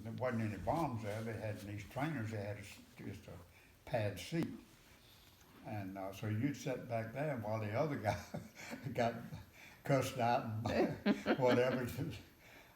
there wasn't any bombs there. They had these trainers. They had just a pad seat, and so you'd sit back there while the other guy got cussed out and whatever.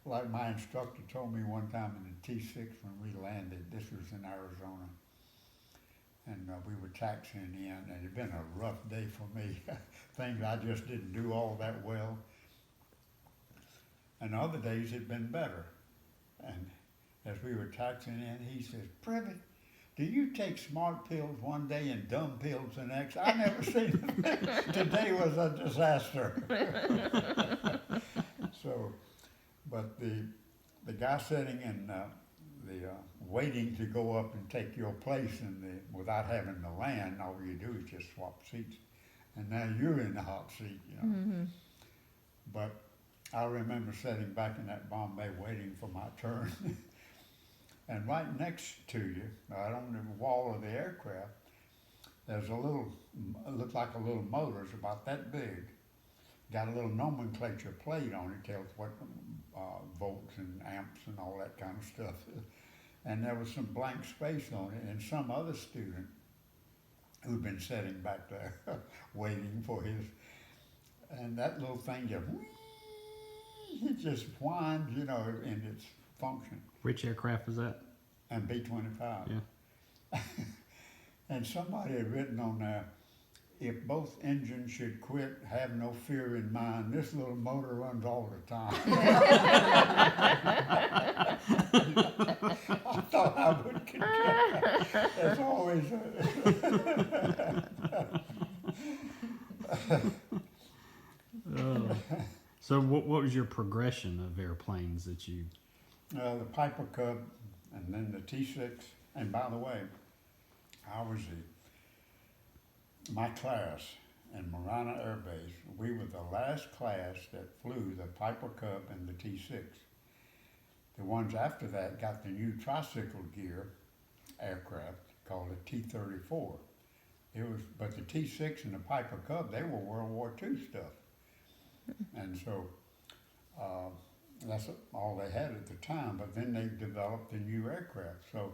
Like my instructor told me one time in the T6 when we landed. This was in Arizona, and we were taxiing in, and it had been a rough day for me. Things I just didn't do all that well. And other days had been better. And as we were taxiing in, he says, "Privet, do you take smart pills one day and dumb pills the next?" I never seen it. Today was a disaster. So, but the guy sitting in the waiting to go up and take your place without having to land, all you do is just swap seats. And now you're in the hot seat, you know. Mm-hmm. But I remember sitting back in that Bombay waiting for my turn. And right next to you, right on the wall of the aircraft, there's it looks like a little motor, it's about that big. Got a little nomenclature plate on it, tells what volts and amps and all that kind of stuff. And there was some blank space on it, and some other student who'd been sitting back there waiting for his, and that little thing just, it just whined, you know, in its function. Which aircraft was that? And B-25. Yeah. And somebody had written on there, "If both engines should quit, have no fear in mind. This little motor runs all the time." I thought I would control. There's always So what was your progression of airplanes that you? the Piper Cub, and then the T6. And by the way, I was my class in Marana Air Base, we were the last class that flew the Piper Cub and the T6. The ones after that got the new tricycle gear aircraft called the T-34. But the T6 and the Piper Cub, they were World War II stuff. And so that's all they had at the time, but then they developed the new aircraft. So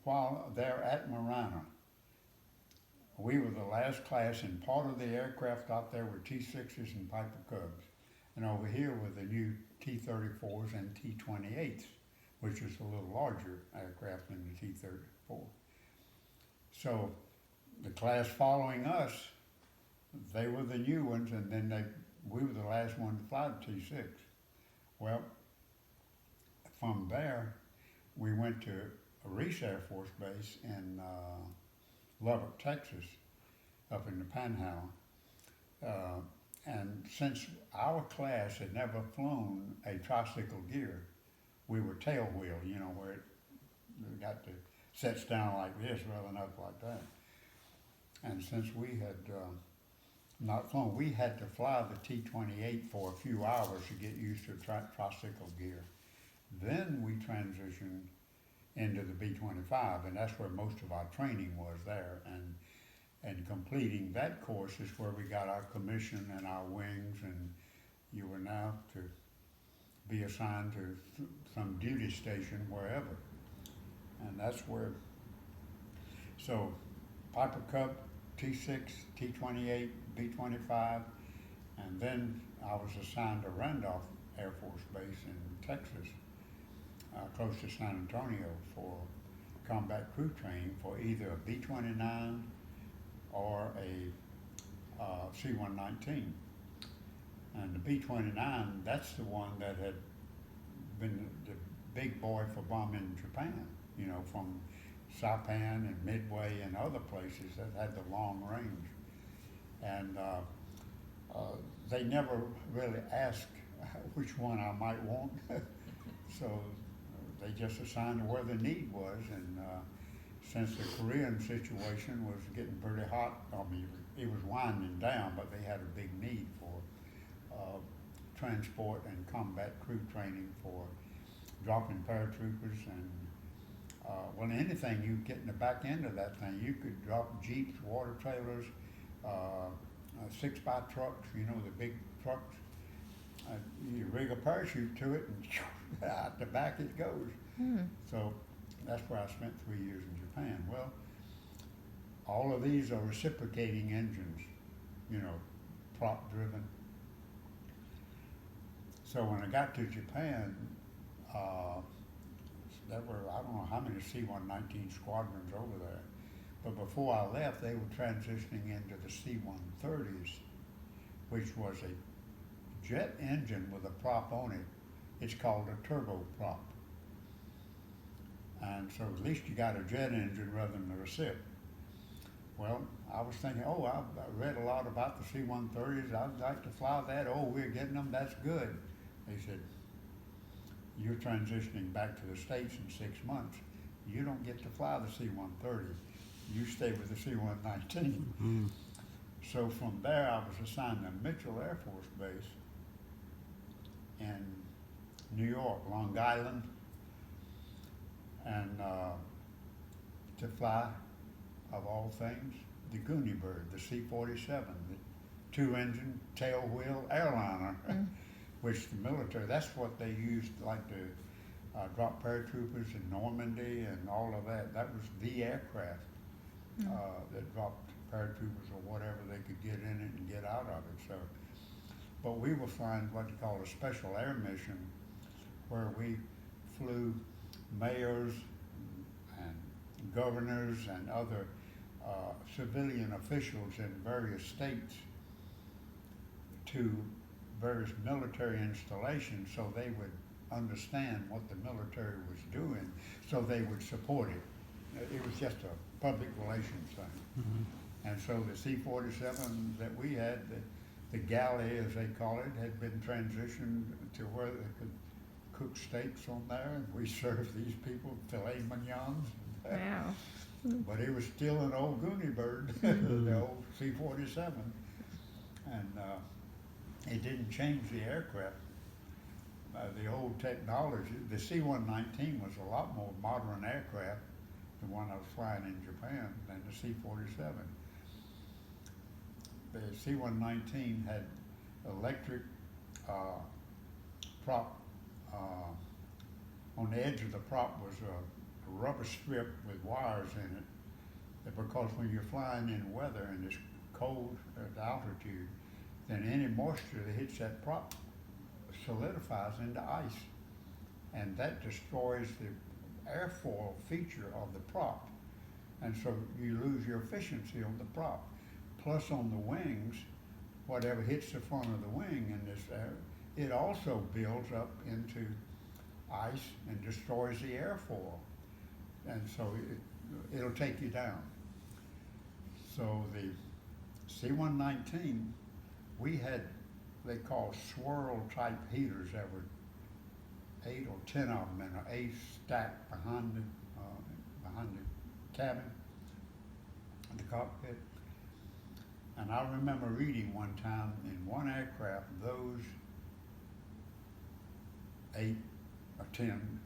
while they're at Marana, we were the last class, and part of the aircraft out there were T6s and Piper Cubs. And over here were the new T-34s and T-28s, which is a little larger aircraft than the T-34. So the class following us, they were the new ones, and then we were the last one to fly the T6. Well, from there, we went to Reese Air Force Base in Lubbock, Texas, up in the Panhandle. And since our class had never flown a tricycle gear, we were tail wheel, you know, where it sets down like this rather than up like that. And since we had not flown, we had to fly the T-28 for a few hours to get used to tricycle gear. Then we transitioned into the B-25, and that's where most of our training was there. And completing that course is where we got our commission and our wings, and you were now to be assigned to some duty station wherever. And that's where, so Piper Cub, T6, T-28, B-25, and then I was assigned to Randolph Air Force Base in Texas, close to San Antonio, for combat crew training for either a B-29 or a C-119. And the B-29, that's the one that had been the big boy for bombing Japan, you know, from Saipan and Midway and other places that had the long range. And they never really asked which one I might want. So they just assigned where the need was. And since the Korean situation was getting pretty hot, I mean, it was winding down, but they had a big need for transport and combat crew training for dropping paratroopers and well, anything you get in the back end of that thing. You could drop jeeps, water trailers, 6x trucks, you know, the big trucks, You rig a parachute to it and out the back it goes. So that's where I spent 3 years in Japan. Well, all of these are reciprocating engines, you know, prop driven. So when I got to Japan, there were, I don't know how many C-119 squadrons over there. But before I left, they were transitioning into the C-130s, which was a jet engine with a prop on it. It's called a turboprop. And so at least you got a jet engine rather than a recip. Well, I was thinking, oh, I read a lot about the C-130s. I'd like to fly that. Oh, we're getting them. That's good. They said, you're transitioning back to the States in 6 months. You don't get to fly the C-130. You stay with the C-119. Mm. So from there, I was assigned to Mitchell Air Force Base in New York, Long Island, and to fly, of all things, the Goonie Bird, the C-47, the 2-engine tailwheel airliner, which the military, that's what they used like to drop paratroopers in Normandy and all of that. That was the aircraft that dropped paratroopers or whatever they could get in it and get out of it. So, but we were flying what they call a special air mission, where we flew mayors and governors and other civilian officials in various states to various military installations so they would understand what the military was doing so they would support it. It was just a public relations thing. And so the C-47 that we had, the galley as they call it, had been transitioned to where they could cook steaks on there, and we served these people filet mignons. Wow. But it was still an old Goonie Bird, the old C-47. And it didn't change the aircraft. The old technology, the C-119 was a lot more modern aircraft, the one I was flying in Japan, than the C-47. The C-119 had electric prop. On the edge of the prop was a rubber strip with wires in it, because when you're flying in weather and it's cold at altitude, then any moisture that hits that prop solidifies into ice, and that destroys the airfoil feature of the prop, and so you lose your efficiency on the prop. Plus on the wings, whatever hits the front of the wing in this air, it also builds up into ice and destroys the airfoil, and so it'll take you down. So the C-119, we had, they call swirl type heaters that were 8 or 10 of them in a stack behind the cabin, the cockpit. And I remember reading one time in one aircraft, those 8 or 10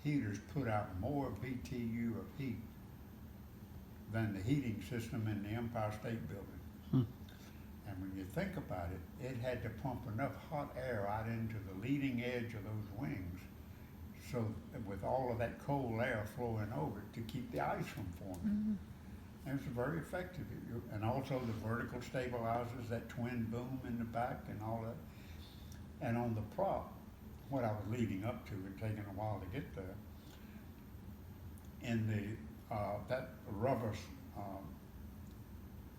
heaters put out more BTU of heat than the heating system in the Empire State Building. And when you think about it, it had to pump enough hot air out into the leading edge of those wings, so with all of that cold air flowing over it to keep the ice from forming. And it's very effective. And also the vertical stabilizers, that twin boom in the back and all that. And on the prop, what I was leading up to, it taking a while to get there, in the that rubber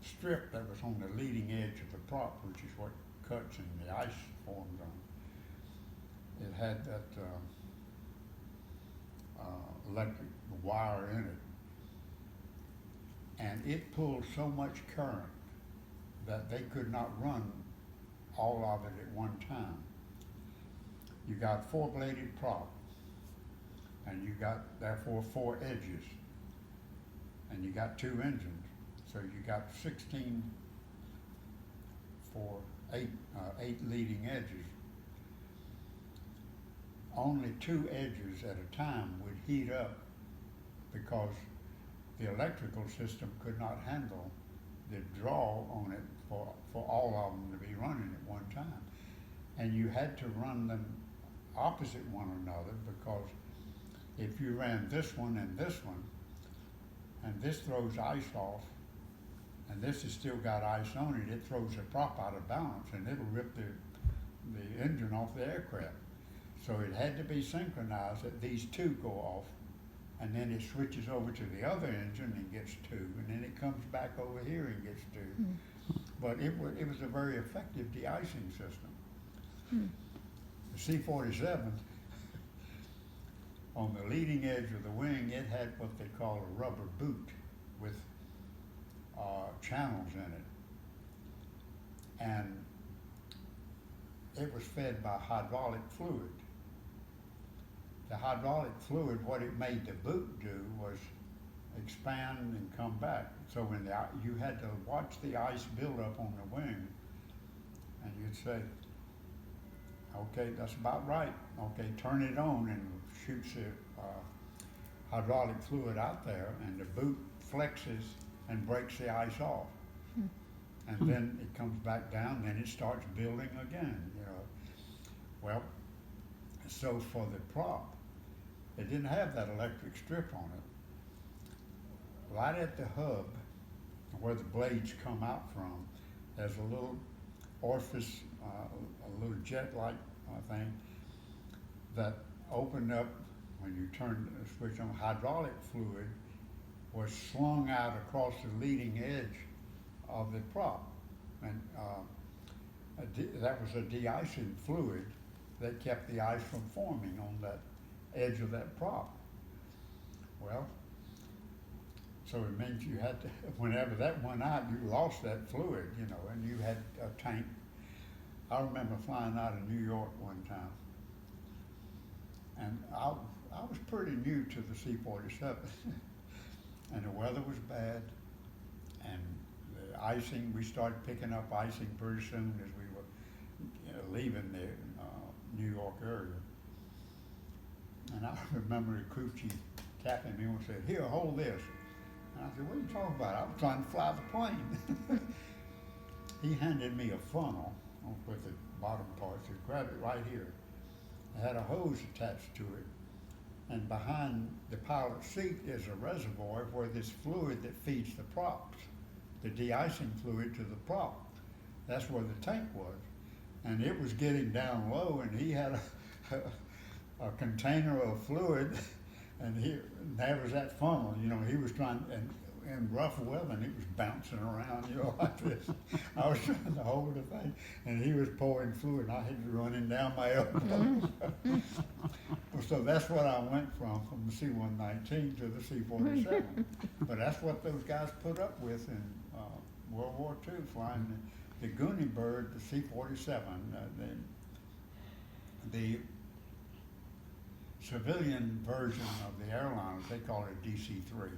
strip that was on the leading edge of the prop, which is what cuts and the ice forms on, it had that electric wire in it, and it pulled so much current that they could not run all of it at one time. You got 4-bladed prop, and you got therefore 4 edges, and you got 2 engines, so you got 16 for 8 leading edges. Only 2 edges at a time would heat up because the electrical system could not handle the draw on it for all of them to be running at one time. and you had to run them opposite one another, because if you ran this one, and this throws ice off, and this has still got ice on it, it throws the prop out of balance, and it'll rip the engine off the aircraft. So it had to be synchronized that these two go off, and then it switches over to the other engine and gets two, and then it comes back over here and gets two. But it was a very effective de-icing system. The C-47, on the leading edge of the wing, it had what they call a rubber boot with channels in it. And it was fed by hydraulic fluid. The hydraulic fluid, what it made the boot do was expand and come back. So when you had to watch the ice build up on the wing, and you'd say, okay, that's about right. Okay, turn it on, and shoots the hydraulic fluid out there, and the boot flexes and breaks the ice off. And then it comes back down, then it starts building again, you know. Well, so for the prop, it didn't have that electric strip on it. Right at the hub, where the blades come out from, there's a little orifice, a little jet-like thing that opened up when you turned the switch on. Hydraulic fluid was slung out across the leading edge of the prop, and that was a de-icing fluid that kept the ice from forming on that edge of that prop. Well, so it means you had to, whenever that went out, you lost that fluid, you know, and you had a tank. I remember flying out of New York one time, and I was pretty new to the C-47, and the weather was bad, and the icing, we started picking up icing pretty soon as we were leaving the New York area. And I remember the crew chief tapping me and said, "Here, hold this." And I said, "What are you talking about?" I was trying to fly the plane. He handed me a funnel with the bottom part. He said, "Grab it right here." It had a hose attached to it. And behind the pilot's seat is a reservoir where this fluid that feeds the props, the de-icing fluid to the prop. That's where the tank was. And it was getting down low, and he had a container of fluid, and there was that funnel, you know, he was trying, and in rough weather, and it was bouncing around, you know, like this. I was trying to hold the thing, and he was pouring fluid, and I had to run him down my elbow. So that's what I went from the C-119 to the C-47. But that's what those guys put up with in World War II, flying the Goonie Bird, the C-47. The civilian version of the airliners, they call it DC-3.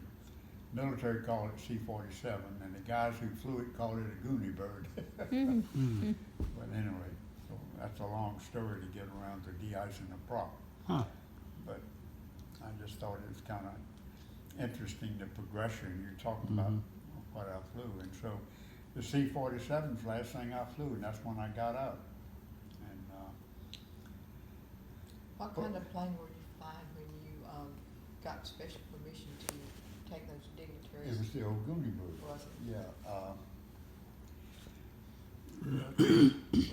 Military call it C-47, and the guys who flew it called it a Goonie Bird. But anyway, so that's a long story to get around to de-icing a prop. Huh. But I just thought it was kind of interesting, the progression. You're talking about what I flew, and so the C-47 was the last thing I flew, and that's when I got out. And what kind of plane were you flying when you got special permission to take those dignitaries? it was the old Goonie Bird. Was it? Yeah.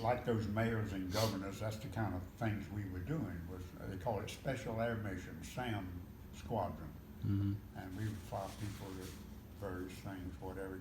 Like those mayors and governors, that's the kind of things we were doing. Was they call it Special Air Mission, SAM Squadron, and we would fly people to various things, whatever